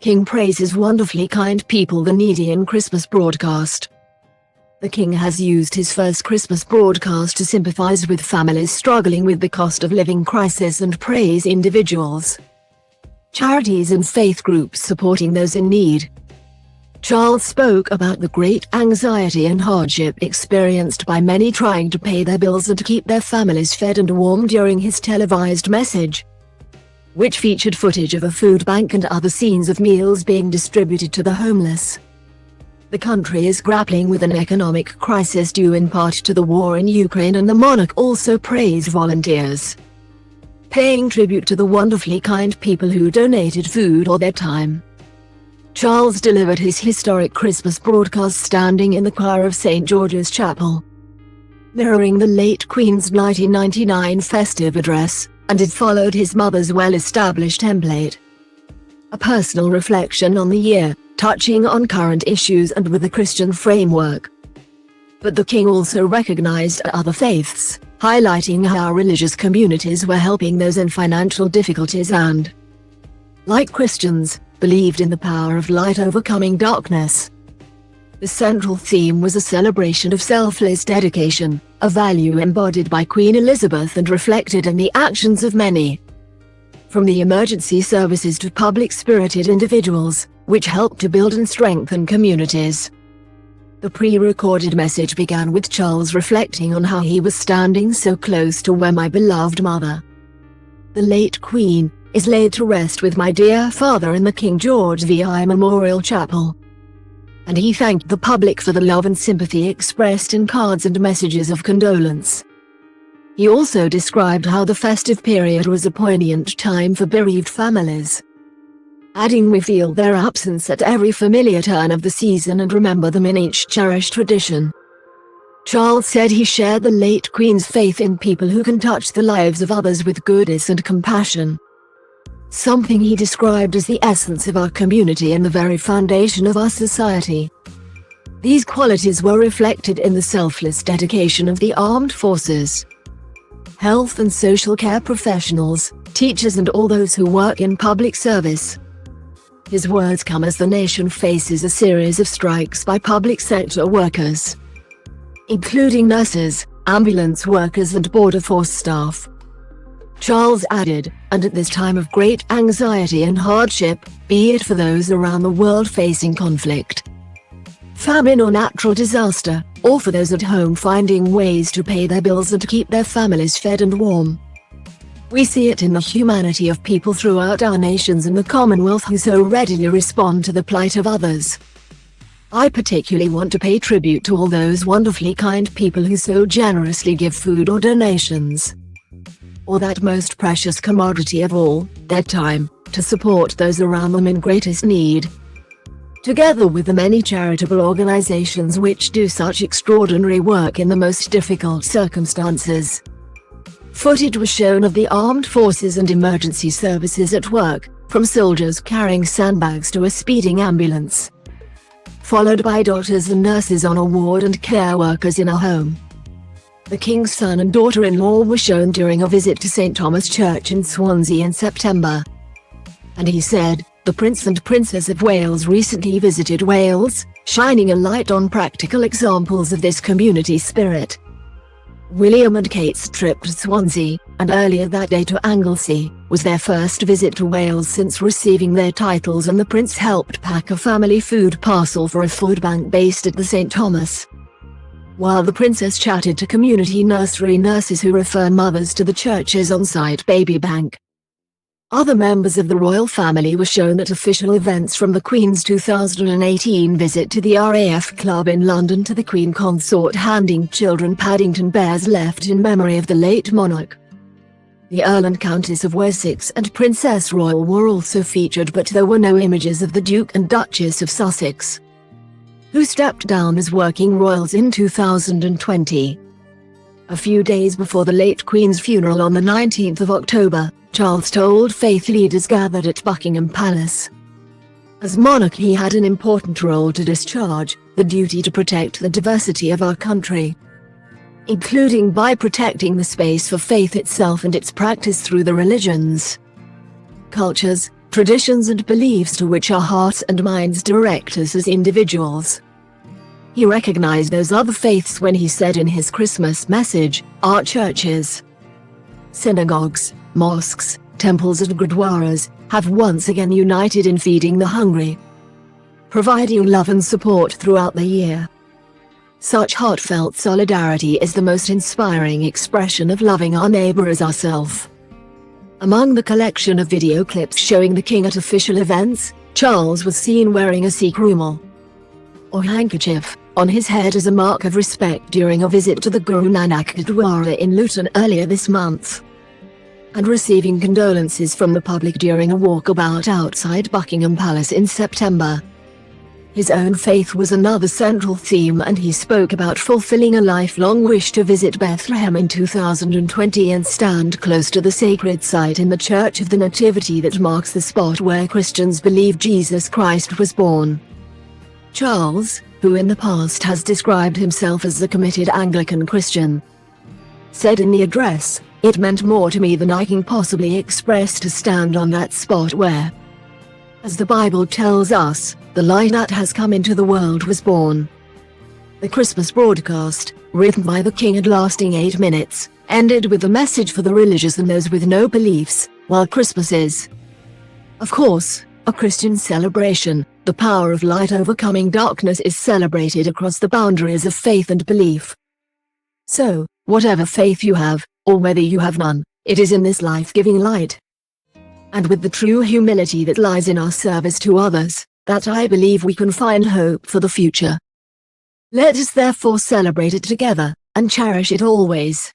King praises wonderfully kind people, the needy in Christmas broadcast. The King has used his first Christmas broadcast to sympathize with families struggling with the cost of living crisis and praise individuals, charities and faith groups supporting those in need. Charles spoke about the great anxiety and hardship experienced by many trying to pay their bills and to keep their families fed and warm during his televised message, which featured footage of a food bank and other scenes of meals being distributed to the homeless. The country is grappling with an economic crisis due in part to the war in Ukraine, and the monarch also praised volunteers, paying tribute to the wonderfully kind people who donated food or their time. Charles delivered his historic Christmas broadcast standing in the choir of St. George's Chapel, mirroring the late Queen's 1999 festive address, and it followed his mother's well-established template. A personal reflection on the year, touching on current issues and with a Christian framework. But the King also recognized other faiths, highlighting how religious communities were helping those in financial difficulties and, like Christians, believed in the power of light overcoming darkness. The central theme was a celebration of selfless dedication, a value embodied by Queen Elizabeth and reflected in the actions of many, from the emergency services to public-spirited individuals, which helped to build and strengthen communities. The pre-recorded message began with Charles reflecting on how he was standing so close to where my beloved mother, the late Queen, is laid to rest with my dear father in the King George VI Memorial Chapel. And he thanked the public for the love and sympathy expressed in cards and messages of condolence. He also described how the festive period was a poignant time for bereaved families, adding, "We feel their absence at every familiar turn of the season and remember them in each cherished tradition." Charles said he shared the late Queen's faith in people who can touch the lives of others with goodness and compassion, something he described as the essence of our community and the very foundation of our society. These qualities were reflected in the selfless dedication of the armed forces, health and social care professionals, teachers and all those who work in public service. His words come as the nation faces a series of strikes by public sector workers, including nurses, ambulance workers and border force staff. Charles added, "And at this time of great anxiety and hardship, be it for those around the world facing conflict, famine or natural disaster, or for those at home finding ways to pay their bills and to keep their families fed and warm, we see it in the humanity of people throughout our nations and the Commonwealth who so readily respond to the plight of others. I particularly want to pay tribute to all those wonderfully kind people who so generously give food or donations, or that most precious commodity of all, their time, to support those around them in greatest need, together with the many charitable organizations which do such extraordinary work in the most difficult circumstances." Footage was shown of the armed forces and emergency services at work, from soldiers carrying sandbags to a speeding ambulance, followed by doctors and nurses on a ward and care workers in a home. The King's son and daughter-in-law were shown during a visit to St. Thomas Church in Swansea in September. And he said, "The Prince and Princess of Wales recently visited Wales, shining a light on practical examples of this community spirit." William and Kate's trip to Swansea, and earlier that day to Anglesey, was their first visit to Wales since receiving their titles, and the Prince helped pack a family food parcel for a food bank based at the St. Thomas, while the Princess chatted to community nursery nurses who refer mothers to the church's on-site baby bank. Other members of the royal family were shown at official events, from the Queen's 2018 visit to the RAF Club in London to the Queen Consort handing children Paddington bears left in memory of the late monarch. The Earl and Countess of Wessex and Princess Royal were also featured, but there were no images of the Duke and Duchess of Sussex, who stepped down as working royals in 2020. A few days before the late Queen's funeral on the 19th of October, Charles told faith leaders gathered at Buckingham Palace, "As monarch he had an important role to discharge, the duty to protect the diversity of our country, including by protecting the space for faith itself and its practice through the religions, cultures, traditions and beliefs to which our hearts and minds direct us as individuals. He recognized those other faiths when he said in his Christmas message, "Our churches, synagogues, mosques, temples and gurdwaras have once again united in feeding the hungry, providing love and support throughout the year." Such heartfelt solidarity is the most inspiring expression of loving our neighbor as ourselves. Among the collection of video clips showing the king at official events, Charles was seen wearing a Sikh rumal, or handkerchief, on his head as a mark of respect during a visit to the Guru Nanak Gurdwara in Luton earlier this month, and receiving condolences from the public during a walkabout outside Buckingham Palace in September. His own faith was another central theme, and he spoke about fulfilling a lifelong wish to visit Bethlehem in 2020 and stand close to the sacred site in the Church of the Nativity that marks the spot where Christians believe Jesus Christ was born. Charles, who in the past has described himself as a committed Anglican Christian, said in the address, "It meant more to me than I can possibly express to stand on that spot where, as the Bible tells us, the light that has come into the world was born." The Christmas broadcast, written by the king and lasting 8 minutes, ended with a message for the religious and those with no beliefs. While Christmas is, of course, a Christian celebration, the power of light overcoming darkness is celebrated across the boundaries of faith and belief. So, whatever faith you have, or whether you have none, it is in this life-giving light, and with the true humility that lies in our service to others, that I believe we can find hope for the future. Let us therefore celebrate it together, and cherish it always.